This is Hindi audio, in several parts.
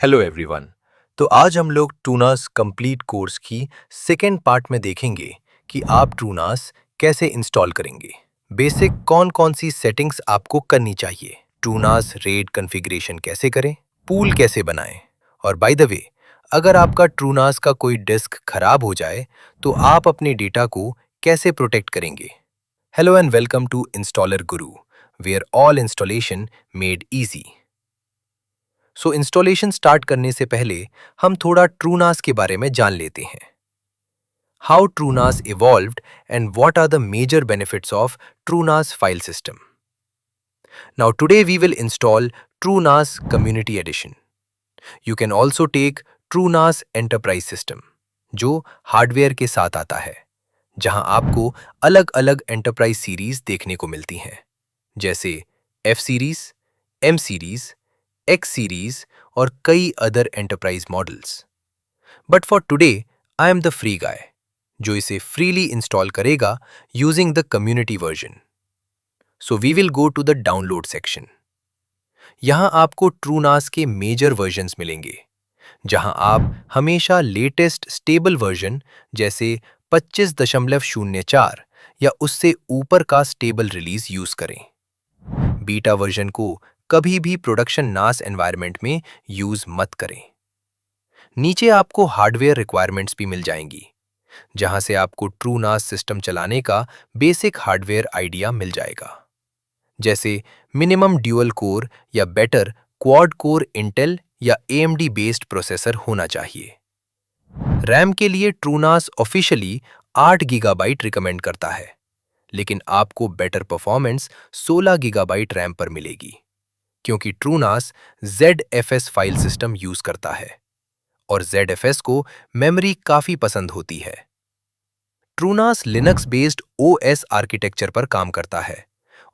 Hello everyone. तो आज हम लोग ट्रूनास कंप्लीट कोर्स की सेकेंड पार्ट में देखेंगे कि आप ट्रूनास कैसे इंस्टॉल करेंगे। बेसिक कौन कौन सी सेटिंग्स आपको करनी चाहिए, ट्रूनास रेड कॉन्फ़िगरेशन कैसे करें, पूल कैसे बनाएं, और बाय द वे अगर आपका ट्रूनास का कोई डिस्क खराब हो जाए तो आप अपने डेटा को कैसे प्रोटेक्ट करेंगे। Hello and welcome to installer Guru, where all installation made easy. So installation start करने से पहले हम थोड़ा ट्रूनास के बारे में जान लेते हैं। How TrueNAS evolved and what are the major benefits of TrueNAS file system. Now today we will install TrueNAS community edition. You can also take TrueNAS enterprise system, जो हार्डवेयर के साथ आता है, जहां आपको अलग अलग एंटरप्राइज सीरीज देखने को मिलती हैं, जैसे F series, M series, X series और कई other enterprise models. But for today I am the free guy, जो इसे फ्रीली इंस्टॉल करेगा using the community version. So we will go to the download section. यहां आपको ट्रूनास के मेजर वर्जन्स मिलेंगे, जहां आप हमेशा लेटेस्ट स्टेबल वर्जन जैसे 25.04 या उससे ऊपर का स्टेबल रिलीज यूज करें। बीटा वर्जन को कभी भी प्रोडक्शन नास एनवायरनमेंट में यूज मत करें। नीचे आपको हार्डवेयर रिक्वायरमेंट्स भी मिल जाएंगी, जहां से आपको ट्रूनास सिस्टम चलाने का बेसिक हार्डवेयर आइडिया मिल जाएगा, जैसे मिनिमम ड्यूअल कोर या बेटर क्वाड कोर इंटेल या एएमडी बेस्ड प्रोसेसर होना चाहिए। रैम के लिए ट्रूनास ऑफिशियली 8 गीगाबाइट रिकमेंड करता है, लेकिन आपको बेटर परफॉर्मेंस 16 गीगाबाइट रैम पर मिलेगी, क्योंकि ट्रूनास ZFS फाइल सिस्टम यूज करता है और ZFS को मेमोरी काफी पसंद होती है। ट्रूनास लिनक्स बेस्ड OS आर्किटेक्चर पर काम करता है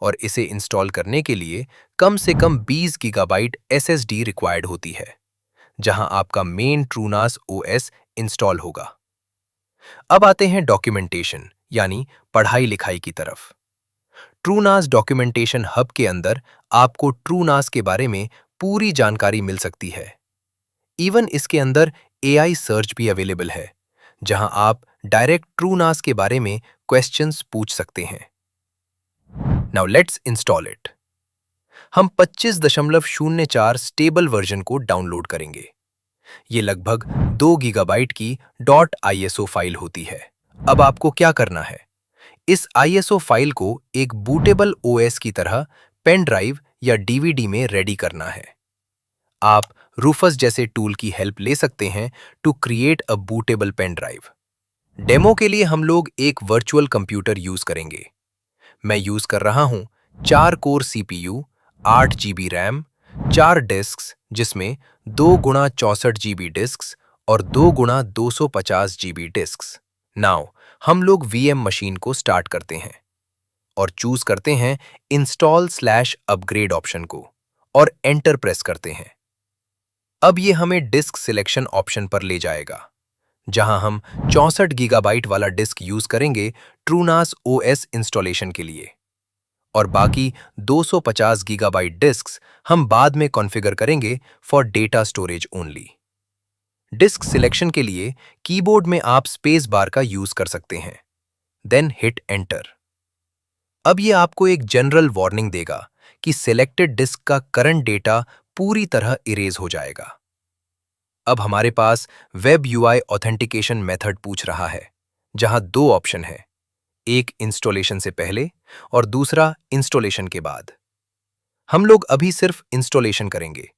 और इसे इंस्टॉल करने के लिए कम से कम 20 गीगाबाइट SSD रिक्वायर्ड होती है, जहां आपका मेन ट्रूनास OS इंस्टॉल होगा। अब आते हैं डॉक्यूमेंटेशन यानी पढ़ाई लिखाई की तरफ। ट्रूनास डॉक्यूमेंटेशन हब के अंदर आपको ट्रूनास के बारे में पूरी जानकारी मिल सकती है। इवन इसके अंदर AI सर्च भी अवेलेबल है, जहां आप डायरेक्ट ट्रूनास के बारे में क्वेश्चंस पूछ सकते हैं। Now let's install it. हम 25.04 स्टेबल वर्जन को डाउनलोड करेंगे। ये लगभग 2 गीगाबाइट की .iso फाइल होती है। अब आपको क्या करना है, इस ISO फाइल को एक बूटेबल OS की तरह पेन ड्राइव या DVD में रेडी करना है। आप रूफस जैसे टूल की हेल्प ले सकते हैं to create a bootable pen drive. Demo के लिए हम लोग एक वर्चुअल कंप्यूटर यूज करेंगे। मैं यूज कर रहा हूं 4 core CPU, 8 GB RAM, 4 disks जिसमें 2 गुणा 64 GB डिस्क्स और 2 गुणा 250 GB डिस्क्स। नाउ हम लोग VM मशीन को स्टार्ट करते हैं और चूज करते हैं इंस्टॉल/अपग्रेड ऑप्शन को और एंटर प्रेस करते हैं। अब ये हमें डिस्क सिलेक्शन ऑप्शन पर ले जाएगा, जहां हम 64 गीगाबाइट वाला डिस्क यूज करेंगे ट्रूनास OS इंस्टॉलेशन के लिए, और बाकी 250 गीगाबाइट डिस्क्स हम बाद में कॉन्फ़िगर करेंगे for data storage only. Disk selection के लिए कीबोर्ड में आप स्पेस बार का यूज कर सकते हैं, देन हिट एंटर। अब ये आपको एक जनरल वार्निंग देगा कि सिलेक्टेड डिस्क का करंट डेटा पूरी तरह इरेज हो जाएगा। अब हमारे पास वेब UI ऑथेंटिकेशन मेथड पूछ रहा है, जहां 2 ऑप्शन है, एक इंस्टॉलेशन से पहले और दूसरा इंस्टॉलेशन के बाद। हम लोग अभी सिर्फ इंस्टॉलेशन करेंगे,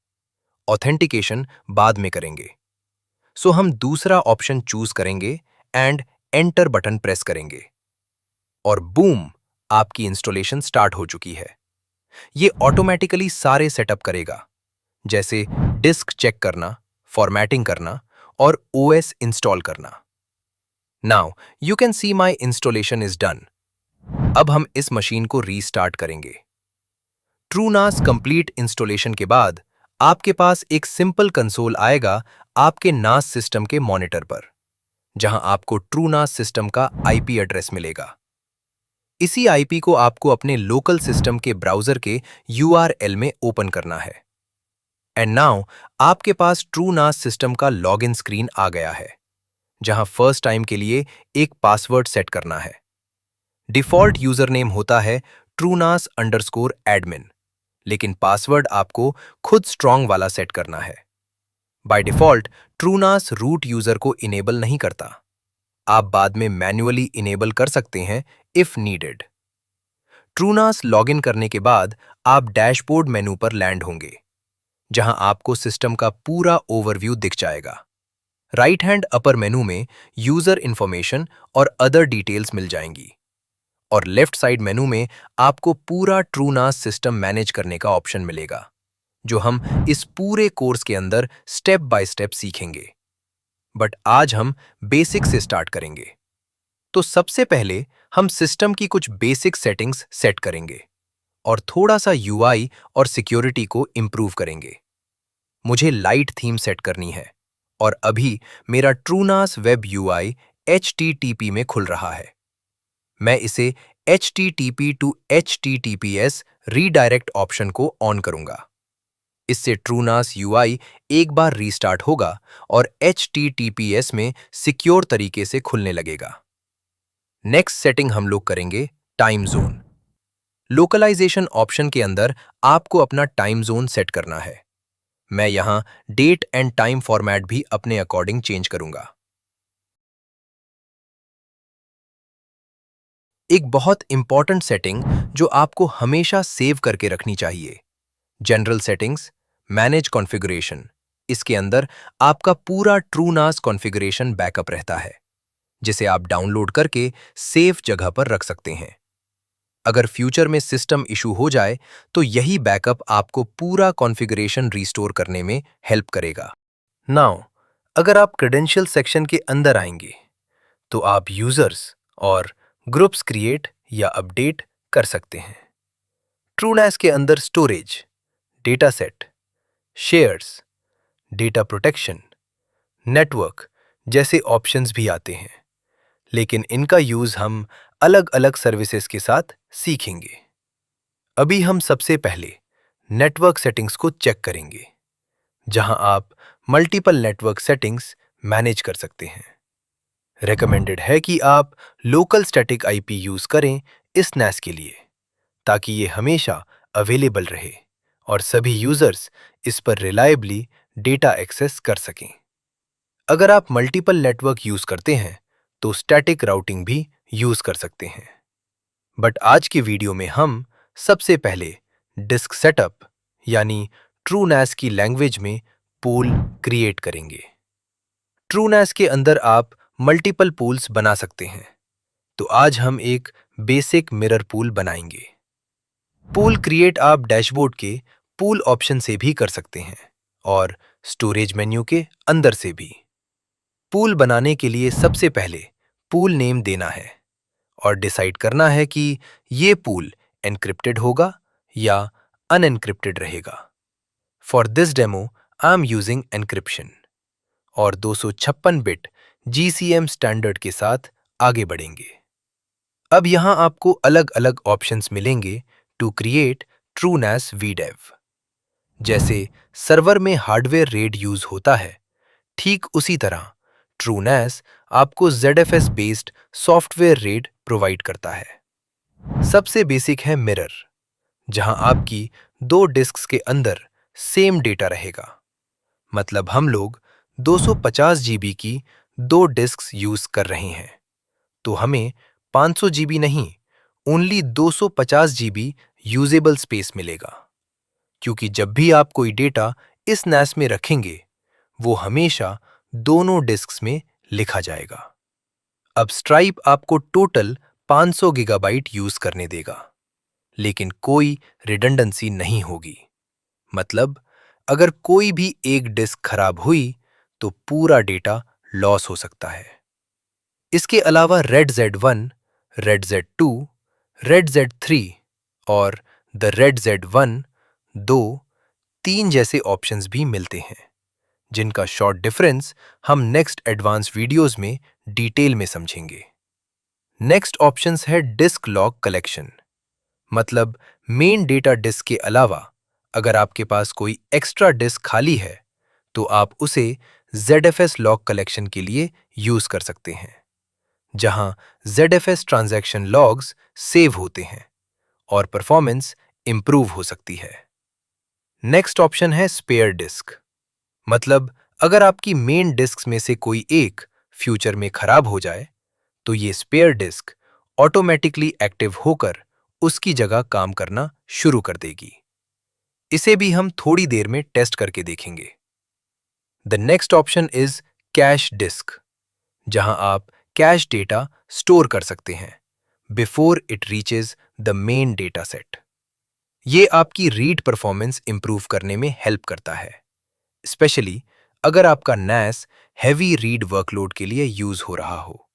ऑथेंटिकेशन बाद में करेंगे। सो हम दूसरा ऑप्शन चूज करेंगे एंड एंटर बटन प्रेस करेंगे और बूम, आपकी इंस्टॉलेशन स्टार्ट हो चुकी है। ये ऑटोमेटिकली सारे सेटअप करेगा, जैसे डिस्क चेक करना, फॉर्मेटिंग करना और OS इंस्टॉल करना। Now you can see my installation is done. अब हम इस मशीन को रीस्टार्ट करेंगे। ट्रूनास कंप्लीट इंस्टॉलेशन के बाद आपके पास एक सिंपल कंसोल आएगा आपके नास सिस्टम के मॉनिटर पर, जहां आपको ट्रूनास सिस्टम का IP एड्रेस मिलेगा। इसी IP को आपको अपने लोकल सिस्टम के ब्राउजर के URL में ओपन करना है। एंड नाउ आपके पास TrueNAS सिस्टम का लॉगिन स्क्रीन आ गया है, जहां फर्स्ट टाइम के लिए एक पासवर्ड सेट करना है। डिफॉल्ट यूजर नेम होता है TrueNAS_admin, लेकिन पासवर्ड आपको खुद स्ट्रॉन्ग वाला सेट करना है। By default TrueNAS root user को इनेबल नहीं करता। आप बाद में मैन्युअली इनेबल कर सकते हैं इफ नीडेड। TrueNAS लॉगिन करने के बाद आप डैशबोर्ड मेनू पर लैंड होंगे, जहां आपको सिस्टम का पूरा ओवरव्यू दिख जाएगा। राइट हैंड अपर मेनू में यूजर इंफॉर्मेशन और अदर डिटेल्स मिल जाएंगी, और लेफ्ट साइड मेनू में आपको पूरा TrueNAS सिस्टम मैनेज करने का ऑप्शन मिलेगा, जो हम इस पूरे कोर्स के अंदर स्टेप बाय स्टेप सीखेंगे। बट आज हम बेसिक से स्टार्ट करेंगे। तो सबसे पहले हम सिस्टम की कुछ बेसिक सेटिंग्स सेट करेंगे और थोड़ा सा UI और सिक्योरिटी को इंप्रूव करेंगे। मुझे लाइट थीम सेट करनी है, और अभी मेरा TrueNAS वेब UI HTTP में खुल रहा है। मैं इसे HTTP to HTTPS redirect option को ऑन करूंगा। इससे TrueNAS UI एक बार रीस्टार्ट होगा और HTTPS में सिक्योर तरीके से खुलने लगेगा। नेक्स्ट सेटिंग हम लोग करेंगे टाइम जोन। लोकलाइजेशन ऑप्शन के अंदर आपको अपना टाइम जोन सेट करना है। मैं यहां डेट एंड टाइम फॉर्मेट भी अपने अकॉर्डिंग चेंज करूंगा। एक बहुत इंपॉर्टेंट सेटिंग जो आपको हमेशा सेव करके रखनी चाहिए, जनरल सेटिंग्स, मैनेज कॉन्फ़िगरेशन। इसके अंदर आपका पूरा TrueNAS कॉन्फ़िगरेशन बैकअप रहता है, जिसे आप डाउनलोड करके सेफ जगह पर रख सकते हैं। अगर फ्यूचर में सिस्टम इशू हो जाए तो यही बैकअप आपको पूरा कॉन्फ़िगरेशन रिस्टोर करने में हेल्प करेगा। नाउ, अगर आप क्रेडेंशियल सेक्शन के अंदर आएंगे, तो आप यूजर्स और ग्रुप्स क्रिएट या अपडेट कर सकते हैं। TrueNAS के अंदर storage, data set, shares, data protection, network जैसे ऑप्शंस भी आते हैं, लेकिन इनका यूज हम अलग अलग सर्विसेज के साथ सीखेंगे। अभी हम सबसे पहले नेटवर्क सेटिंग्स को चेक करेंगे, जहां आप मल्टीपल नेटवर्क सेटिंग्स मैनेज कर सकते हैं। रेकमेंडेड है कि आप लोकल स्टैटिक IP यूज करें इस NAS के लिए, ताकि ये हमेशा अवेलेबल रहे और सभी यूजर्स इस पर रिलायबली डेटा एक्सेस कर सकें। अगर आप मल्टीपल नेटवर्क यूज करते हैं तो स्टैटिक राउटिंग भी यूज कर सकते हैं। बट आज की वीडियो में हम सबसे पहले डिस्क सेटअप यानी TrueNAS की लैंग्वेज में पूल क्रिएट करेंगे। TrueNAS के अंदर आप मल्टीपल पूल्स बना सकते हैं, तो आज हम एक बेसिक मिरर पूल बनाएंगे। पूल क्रिएट आप डैशबोर्ड के पूल ऑप्शन से भी कर सकते हैं और स्टोरेज मेन्यू के अंदर से भी। पूल बनाने के लिए सबसे पहले पूल नेम देना है और डिसाइड करना है कि ये पूल एन्क्रिप्टेड होगा या अनएन्क्रिप्टेड रहेगा। For this demo I am using encryption और 256 बिट GCM स्टैंडर्ड के साथ आगे बढ़ेंगे। अब यहां आपको अलग अलग ऑप्शंस मिलेंगे टू क्रिएट TrueNAS VDEV। जैसे सर्वर में हार्डवेयर रेड यूज होता है, ठीक उसी तरह TrueNAS आपको ZFS based software red provide करता है। सबसे बेसिक है मिरर, जहां आपकी दो डिस्क्स के अंदर सेम डेटा रहेगा। मतलब हम लोग 250 GB की दो डिस्क्स यूज कर रहे हैं, तो हमें 500 GB नहीं, ओनली 250 GB यूजेबल स्पेस मिलेगा। क्योंकि जब भी आप कोई डेटा इस NAS में रखेंगे, वो हमेशा दोनों डिस्क्स में लिखा जाएगा। अब स्ट्राइप आपको टोटल 500 गीगाबाइट यूज करने देगा, लेकिन कोई रिडंडेंसी नहीं होगी। मतलब अगर कोई भी एक डिस्क खराब हुई तो पूरा डेटा लॉस हो सकता है। इसके अलावा red Z1, red Z2, red Z3 और द रेड Z1 2, 3 जैसे ऑप्शंस भी मिलते हैं, जिनका शॉर्ट डिफरेंस हम नेक्स्ट एडवांस वीडियोस में डिटेल में समझेंगे। नेक्स्ट ऑप्शंस है डिस्क लॉग कलेक्शन। मतलब मेन डेटा डिस्क के अलावा अगर आपके पास कोई एक्स्ट्रा डिस्क खाली है तो आप उसे ZFS लॉग कलेक्शन के लिए यूज कर सकते हैं, जहां ZFS ट्रांजैक्शन लॉग्स सेव होते हैं और परफॉर्मेंस इंप्रूव हो सकती है। नेक्स्ट ऑप्शन है स्पेयर डिस्क। मतलब अगर आपकी मेन डिस्क में से कोई एक फ्यूचर में खराब हो जाए तो ये स्पेयर डिस्क ऑटोमेटिकली एक्टिव होकर उसकी जगह काम करना शुरू कर देगी। इसे भी हम थोड़ी देर में टेस्ट करके देखेंगे। The next option is cache disk, जहां आप कैश डेटा स्टोर कर सकते हैं before it reaches the main data set. ये आपकी रीड परफॉर्मेंस इंप्रूव करने में हेल्प करता है, स्पेशली अगर आपका NAS हैवी रीड वर्कलोड के लिए यूज हो रहा हो।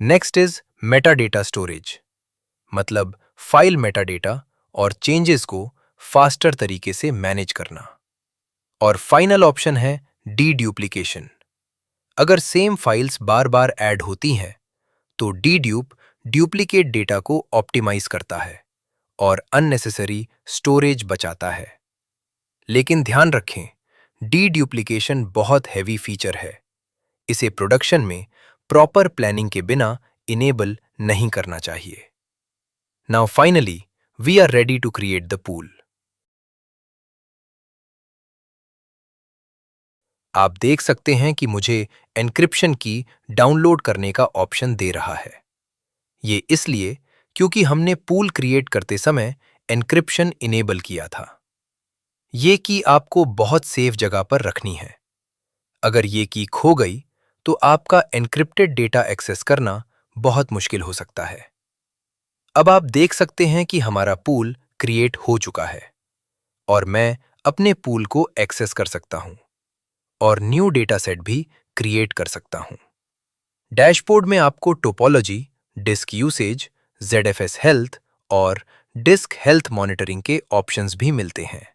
Next is Meta data storage, मतलब फाइल मेटा डेटा और चेंजेस को फास्टर तरीके से मैनेज करना। और फाइनल ऑप्शन है डी-ड्यूप्लिकेशन। अगर सेम फाइल्स बार बार ऐड होती हैं तो डी-ड्यूप ड्यूप्लिकेट डेटा को ऑप्टिमाइज करता है और अननेसेसरी स्टोरेज बचाता है। लेकिन ध्यान रखें, डी-ड्यूप्लिकेशन बहुत हैवी फीचर है। इसे प्रोडक्शन में प्रॉपर प्लानिंग के बिना इनेबल नहीं करना चाहिए। Now finally we are ready to create the pool. आप देख सकते हैं कि मुझे एन्क्रिप्शन की डाउनलोड करने का ऑप्शन दे रहा है। ये इसलिए क्योंकि हमने पूल क्रिएट करते समय एन्क्रिप्शन इनेबल किया था। ये की आपको बहुत सेफ जगह पर रखनी है। अगर ये की खो गई तो आपका एन्क्रिप्टेड डेटा एक्सेस करना बहुत मुश्किल हो सकता है। अब आप देख सकते हैं कि हमारा पूल क्रिएट हो चुका है और मैं अपने पूल को एक्सेस कर सकता हूं और न्यू डेटा सेट भी क्रिएट कर सकता हूं। डैशबोर्ड में आपको topology, disk usage, ZFS health और डिस्क हेल्थ मॉनिटरिंग के ऑप्शंस भी मिलते हैं।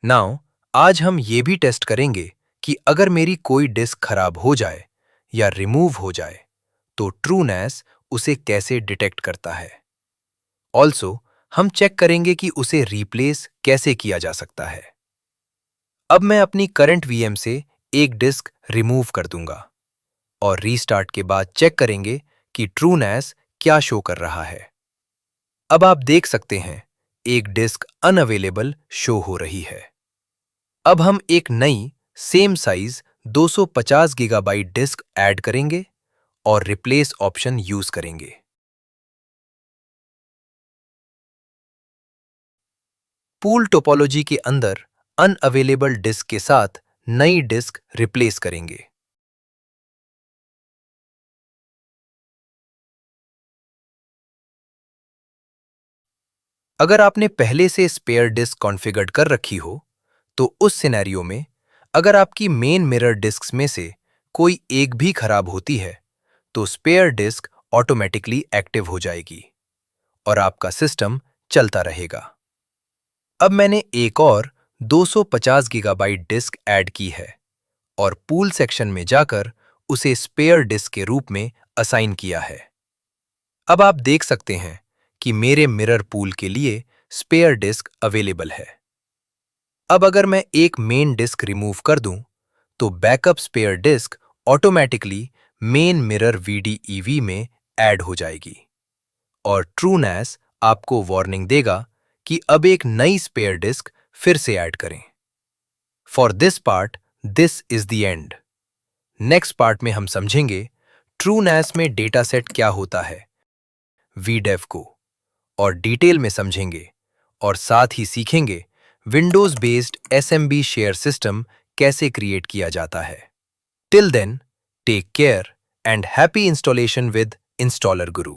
नाउ आज हम ये भी टेस्ट करेंगे कि अगर मेरी कोई डिस्क खराब हो जाए या रिमूव हो जाए तो TrueNAS उसे कैसे डिटेक्ट करता है। ऑल्सो हम चेक करेंगे कि उसे रिप्लेस कैसे किया जा सकता है। अब मैं अपनी करंट VM से एक डिस्क रिमूव कर दूंगा और रीस्टार्ट के बाद चेक करेंगे कि TrueNAS क्या शो कर रहा है। अब आप देख सकते हैं एक डिस्क अनअवेलेबल शो हो रही है। अब हम एक नई same size 250 gigabyte disk add करेंगे और रिप्लेस ऑप्शन यूज करेंगे। पूल टोपोलॉजी के अंदर अनअवेलेबल डिस्क के साथ नई डिस्क रिप्लेस करेंगे। अगर आपने पहले से स्पेयर डिस्क कॉन्फ़िगर्ड कर रखी हो तो उस सिनेरियो में अगर आपकी मेन मिरर डिस्क्स में से कोई एक भी खराब होती है तो स्पेयर डिस्क ऑटोमेटिकली एक्टिव हो जाएगी और आपका सिस्टम चलता रहेगा। अब मैंने एक और 250 गीगाबाइट डिस्क ऐड की है और पूल सेक्शन में जाकर उसे स्पेयर डिस्क के रूप में असाइन किया है। अब आप देख सकते हैं कि मेरे मिरर पूल के लिए स्पेयर डिस्क अवेलेबल है। अब अगर मैं एक मेन डिस्क रिमूव कर दूं तो backup spare disk automatically main mirror VDEV में ऐड हो जाएगी और TrueNAS आपको वार्निंग देगा कि अब एक नई स्पेयर डिस्क फिर से ऐड करें। For this part this is the end. Next part में हम समझेंगे TrueNAS में डेटा सेट क्या होता है, VDEV को और डिटेल में समझेंगे और साथ ही सीखेंगे Windows based SMB share system कैसे क्रिएट किया जाता है। Till then, take care and happy installation with installer Guru.